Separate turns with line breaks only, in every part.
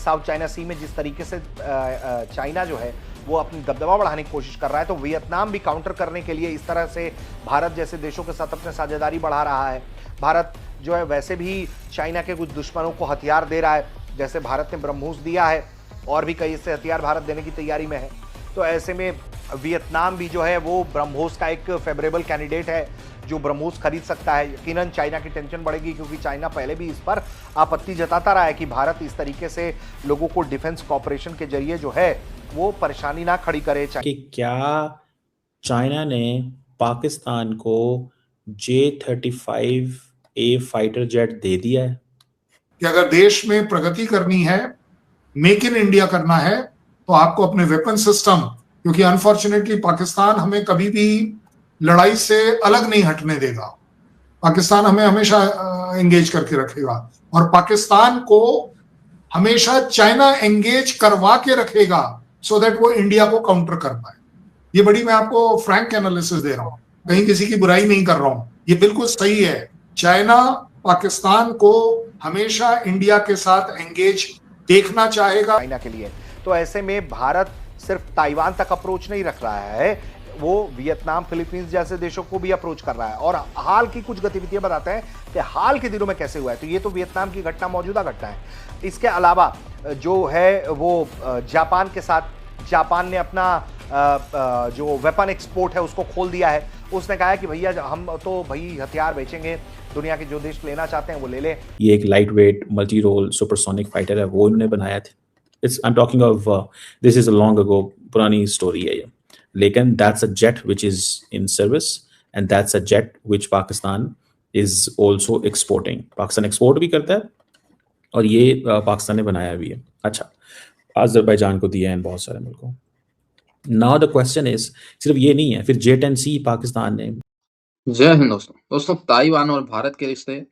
South China सी में जिस तरीके से चाइना जो है वो अपनी दबदबा बढ़ाने की कोशिश कर रहा है, तो वियतनाम भी काउंटर करने के लिए इस तरह से भारत जैसे देशों के साथ अपनी साझेदारी बढ़ा रहा है। भारत जो है वैसे भी चाइना के कुछ दुश्मनों को हथियार दे रहा है, जैसे भारत ने ब्रह्मोस दिया है और भी कई ऐसे हथियार भारत देने की तैयारी में है। तो ऐसे में वियतनाम भी जो है वो ब्रह्मोस का एक फेवरेबल कैंडिडेट है जो ब्रह्मोस खरीद सकता है। यकीनन चाइना की टेंशन बढ़ेगी, क्योंकि चाइना पहले भी इस पर आपत्ति जताता रहा है कि भारत इस तरीके से लोगों को डिफेंस कॉर्पोरेशन के जरिए जो है वो परेशानी ना खड़ी करे।
कि क्या चाइना ने पाकिस्तान को J-35A फाइटर जेट दे दिया है?
कि अगर देश में प्रगति करनी है, मेक इन इंडिया करना है, तो आपको अपने वेपन सिस्टम, क्योंकि अनफॉर्चुनेटली पाकिस्तान हमें कभी भी लड़ाई से अलग नहीं हटने देगा। पाकिस्तान हमें हमेशा एंगेज करके रखेगा और पाकिस्तान को हमेशा चाइना एंगेज करवा के रखेगा, सो दैट वो इंडिया को काउंटर कर पाए। ये बड़ी मैं आपको फ्रैंक एनालिसिस दे रहा हूं, कहीं किसी की बुराई नहीं कर रहा हूं, ये बिल्कुल सही है। चाइना पाकिस्तान को हमेशा इंडिया के साथ एंगेज देखना चाहेगा
चाइना के लिए। तो ऐसे में भारत सिर्फ ताइवान तक अप्रोच नहीं रख रहा है, वो वियतनाम, फिलीपींस जैसे देशों को भी अप्रोच कर रहा है। और हाल की कुछ गतिविधियां बताते हैं कि हाल के दिनों में कैसे हुआ है। तो ये तो वियतनाम की घटना, मौजूदा घटना है। इसके अलावा जो है वो जापान के साथ, जापान ने अपना जो वेपन एक्सपोर्ट है उसको खोल दिया है। उसने कहा है कि भैया हम तो भाई हथियार बेचेंगे, दुनिया के जो देश लेना चाहते हैं वो ले लें।
ये एक light weight multi role supersonic fighter है, वो इन्होंने बनाया था। I am talking of this is a long ago, पुरानी स्टोरी है ये, लेकिन that's a jet which is in service and that's a jet which Pakistan is also exporting. Pakistan export भी करता है और ये पाकिस्तान ने बनाया भी है। अच्छा, अजरबैजान को दिया है, बहुत सारे मुल्कों। नाउ द क्वेश्चन इज, सिर्फ ये नहीं है, फिर J-10C पाकिस्तान ने।
जय हिंद दोस्तों, ताइवान और भारत के रिश्ते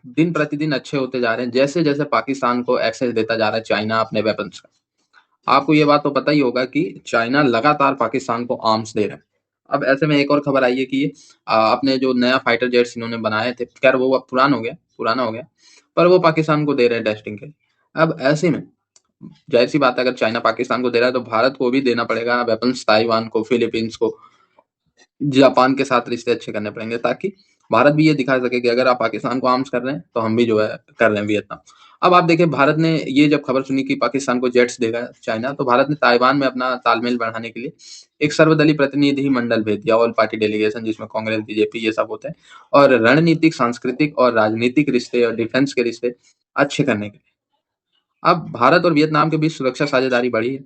दिन प्रतिदिन अच्छे होते जा रहे हैं, जैसे जैसे पाकिस्तान को एक्सेस देता जा रहा है चाइना अपने वेपन्स का। आपको ये बात तो पता ही होगा कि चाइना लगातार पाकिस्तान को आर्म्स दे रहा है। अब ऐसे में एक और खबर आई है कि ये अपने जो नया फाइटर जेट्स इन्होंने बनाए थे, खैर वो अब पुराना हो गया, पर वो पाकिस्तान को दे रहे हैं टेस्टिंग के। अब ऐसे में जाहिर सी बात है, अगर चाइना पाकिस्तान को दे रहा है तो भारत को भी देना पड़ेगा वेपन्स, ताइवान को, फिलीपींस को, जापान के साथ रिश्ते अच्छे करने पड़ेंगे, ताकि भारत भी ये दिखा सके कि अगर आप पाकिस्तान को आर्म्स कर रहे हैं तो हम भी जो है कर रहे हैं वियतनाम। अब आप देखिए, भारत ने ये जब खबर सुनी कि पाकिस्तान को जेट्स देगा चाइना, तो भारत ने ताइवान में अपना तालमेल बढ़ाने के लिए एक सर्वदलीय प्रतिनिधि मंडल भेज दिया, ऑल पार्टी डेलीगेशन, जिसमें कांग्रेस, बीजेपी ये सब होते हैं, और रणनीतिक, सांस्कृतिक और राजनीतिक रिश्ते और डिफेंस के रिश्ते अच्छे करने के लिए अब भारत और वियतनाम के बीच सुरक्षा साझेदारी बढ़ी है।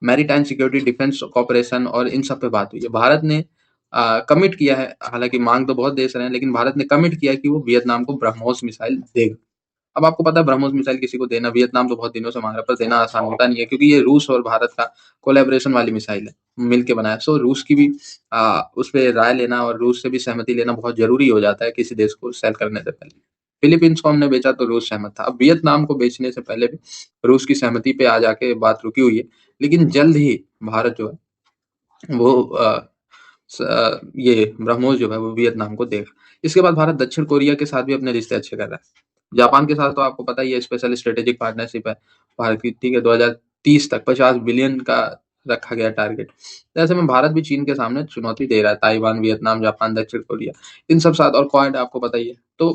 मैरीटाइम सिक्योरिटी, डिफेंस कॉपरेशन और इन सब पे बात हुई है। भारत ने कमिट किया है, हालांकि मांग तो बहुत देश रहे हैं, लेकिन भारत ने कमिट किया है कि वो वियतनाम को ब्रह्मोस मिसाइल देगा। अब आपको पता है, ब्रह्मोस मिसाइल किसी को देना, वियतनाम तो बहुत दिनों से मांग रहा, पर देना आसान होता नहीं है, क्योंकि ये रूस और भारत का कोलैबोरेशन वाली मिसाइल है, मिलके बनाया। सो रूस की भी उस पर राय लेना और रूस से भी सहमति लेना बहुत जरूरी हो जाता है किसी देश को सेल करने से पहले। फिलीपींस को हमने बेचा तो रूस सहमत था। अब वियतनाम को बेचने से पहले भी रूस की सहमति पे आ जाके बात रुकी हुई है, लेकिन जल्द ही भारत जो है वो ये ब्रह्मोस जो है वो वियतनाम को देगा। इसके बाद भारत दक्षिण कोरिया के साथ भी अपने रिश्ते अच्छे कर रहा है। जापान के साथ तो आपको पता ही है, स्पेशल स्ट्रेटेजिक पार्टनरशिप है भारत की, ठीक है। 2030 तक 50 बिलियन का रखा गया टारगेट। तो ऐसे में भारत भी चीन के सामने चुनौती दे रहा है। ताइवान, वियतनाम, जापान, दक्षिण कोरिया, इन सब साथ, और क्वाड आपको पता ही है। तो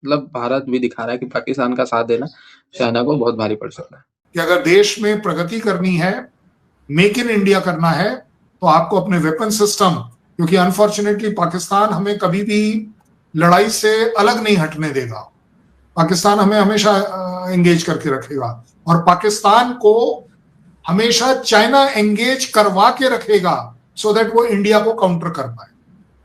मतलब भारत भी दिखा रहा है कि पाकिस्तान का साथ देना चाइना को बहुत भारी पड़ सकता है।
कि अगर देश में प्रगति करनी है, मेक इन इंडिया करना है, तो आपको अपने वेपन सिस्टम, क्योंकि अनफॉर्चुनेटली पाकिस्तान हमें कभी भी लड़ाई से अलग नहीं हटने देगा। पाकिस्तान हमें हमेशा एंगेज करके रखेगा और पाकिस्तान को हमेशा चाइना एंगेज करवा के रखेगा, सो दैट वो इंडिया को काउंटर कर पाए।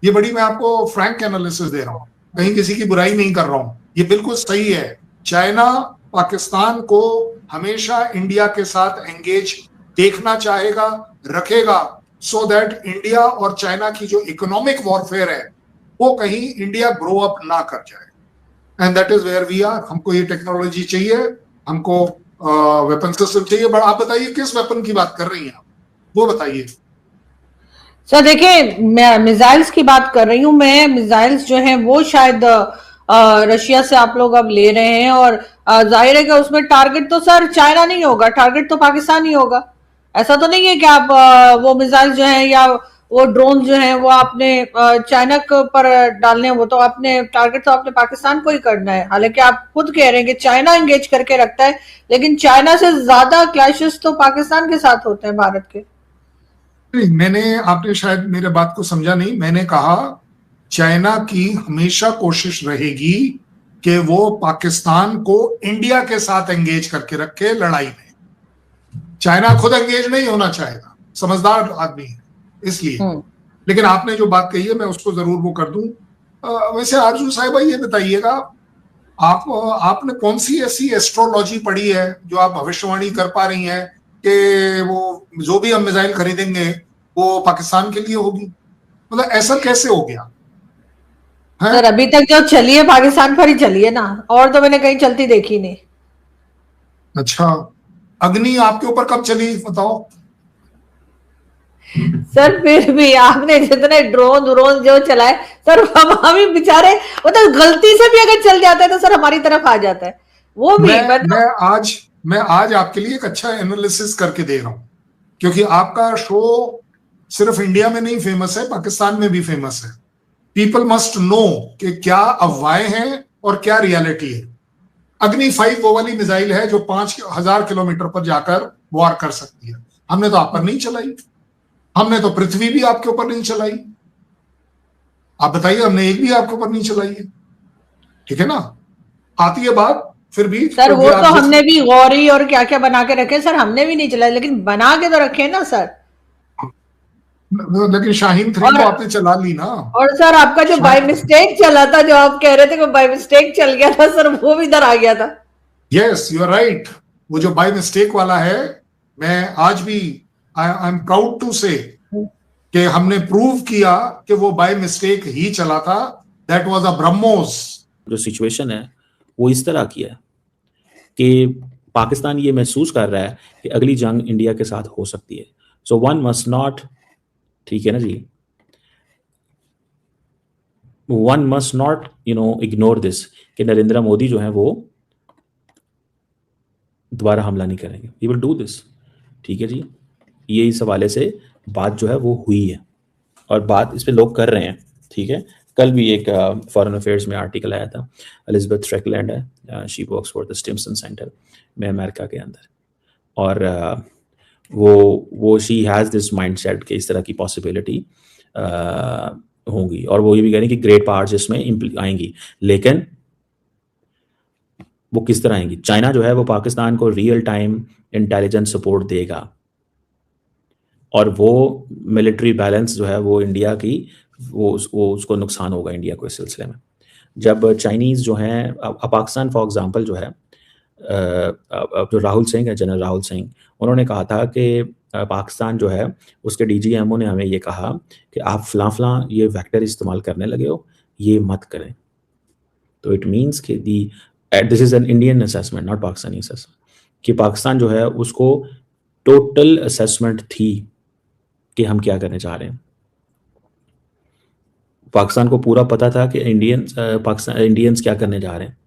ये बड़ी मैं आपको फ्रैंक एनालिसिस दे रहा हूं, कहीं किसी की बुराई नहीं कर रहा हूं, ये बिल्कुल सही है। चाइना पाकिस्तान को हमेशा इंडिया के साथ एंगेज देखना चाहेगा, रखेगा, सो दैट इंडिया और चाइना की जो इकोनॉमिक वॉरफेयर है वो कहीं इंडिया ग्रो अप ना कर जाए। And that is where we are. हमको ये टेक्नोलॉजी चाहिए, हमको वेपन सिस्टम चाहिए। बट आप बताइए किस वेपन की बात कर रही हैं आप, वो बताइए
सर। देखिए, मैं मिसाइल्स की बात कर रही हूँ। मैं मिसाइल्स जो हैं वो शायद रशिया से आप लोग अब ले रहे हैं, और जाहिर है कि उसमें टारगेट तो सर चाइना नहीं होगा, टारगेट तो पाकिस्तान ही होगा। ऐसा तो नहीं है कि आप वो मिसाइल जो है या वो ड्रोन जो है वो आपने चाइना के पर डालने हैं, वो तो आपने टारगेट तो आपने पाकिस्तान को ही करना है। हालांकि आप खुद कह रहे हैं कि चाइना एंगेज करके रखता है, लेकिन चाइना से ज्यादा क्लैशेस तो पाकिस्तान के साथ होते हैं भारत के।
नहीं, मैंने, आपने शायद मेरे बात को समझा नहीं। मैंने कहा चाइना की हमेशा कोशिश रहेगी कि वो पाकिस्तान को इंडिया के साथ एंगेज करके रखे लड़ाई में। चाइना खुद एंगेज नहीं होना चाहेगा, समझदार आदमी है इसलिए। लेकिन आपने जो बात कही है मैं उसको जरूर वो कर दूं। वैसे आरजू साहिबा ये बताइएगा, आपने कौन सी ऐसी एस्ट्रोलॉजी पढ़ी है जो आप भविष्यवाणी कर पा रही हैं कि वो जो भी हम मिसाइल खरीदेंगे वो पाकिस्तान के लिए होगी? मतलब ऐसा कैसे हो गया है?
सर अभी तक जो चली है पाकिस्तान पर ही चली है ना, और तो मैंने कहीं चलती देखी नहीं।
अच्छा, अग्नि आपके ऊपर कब चली बताओ?
सर फिर भी आपने जितने ड्रोन जो चलाए सर, हम ही बेचारे, मतलब गलती से भी अगर चल जाता है तो सर हमारी तरफ आ जाता है वो भी।
मैं आज आपके लिए एक अच्छा एनालिसिस करके दे रहा हूं, क्योंकि आपका शो सिर्फ इंडिया में नहीं फेमस है, पाकिस्तान में भी फेमस है। पीपल मस्ट नो कि क्या अफवाहें हैं और क्या रियलिटी है। अग्नि 5 वो वाली मिसाइल है जो 5000 किलोमीटर पर जाकर वार कर सकती है। हमने तो आप पर नहीं चलाई, हमने तो पृथ्वी भी आपके ऊपर नहीं चलाई। आप बताइए, हमने एक भी आपके ऊपर नहीं चलाई है, ठीक है ना? आती है बात फिर भी
सर वो तो हमने भी गौरी और क्या क्या बना के रखे सर, हमने भी नहीं चलाई, लेकिन बना के तो रखे ना सर।
लेकिन शाहीन 3 तो आपने चला ली ना।
और सर आपका जो बाय मिस्टेक चला था, जो आप कह रहे थे कि बाय मिस्टेक चल गया था सर, वो भी इधर आ गया था।
Yes, you are right. वो जो बाय मिस्टेक वाला है, मैं आज भी आई एम प्राउड टू से कि हमने प्रूव किया कि वो बाय मिस्टेक ही चला था। That was a BrahMos.
जो सिचुएशन है वो इस तरह की है कि पाकिस्तान ये महसूस कर रहा है कि अगली जंग इंडिया के साथ हो सकती है। सो वन मस्ट नॉट, ठीक है ना जी, one must not ignore this कि नरेंद्र मोदी जो है वो दोबारा हमला नहीं करेंगे, ही विल डू दिस, ठीक है जी। ये इस हवाले से बात जो है वो हुई है और बात इस पे लोग कर रहे हैं, ठीक है। कल भी एक फॉरेन अफेयर्स में आर्टिकल आया था, एलिजाबेथ स्ट्रैकलैंड है, she works for the Stimson centre में अमेरिका के अंदर, और वो शी हैज़ दिस माइंडसेट कि इस तरह की पॉसिबिलिटी होंगी, और वो ये भी कह रही हैं कि ग्रेट पावर्स इसमें आएंगी, लेकिन वो किस तरह आएंगी। चाइना जो है वो पाकिस्तान को रियल टाइम इंटेलिजेंस सपोर्ट देगा, और वो मिलिट्री बैलेंस जो है वो इंडिया की वो उसको नुकसान होगा इंडिया को इस सिलसिले में। जब चाइनीज़ जो हैं, पाकिस्तान फॉर एग्जांपल जो है, जो राहुल सिंह है, जनरल राहुल सिंह, उन्होंने कहा था कि पाकिस्तान जो है उसके DGMO ने हमें ये कहा कि आप फलां ये वेक्टर इस्तेमाल करने लगे हो, ये मत करें। तो इट मीन्स कि this is an Indian assessment, not Pakistani assessment, कि पाकिस्तान जो है उसको टोटल असेसमेंट थी कि हम क्या करने चाह रहे हैं। पाकिस्तान को पूरा पता था कि इंडियंस क्या करने जा रहे हैं।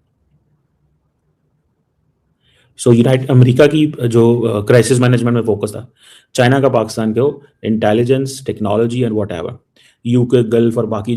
सो अमेरिका की जो क्राइसिस मैनेजमेंट में फोकस था, चाइना का पाकिस्तान को intelligence, technology and whatever, UK, gulf और बाकी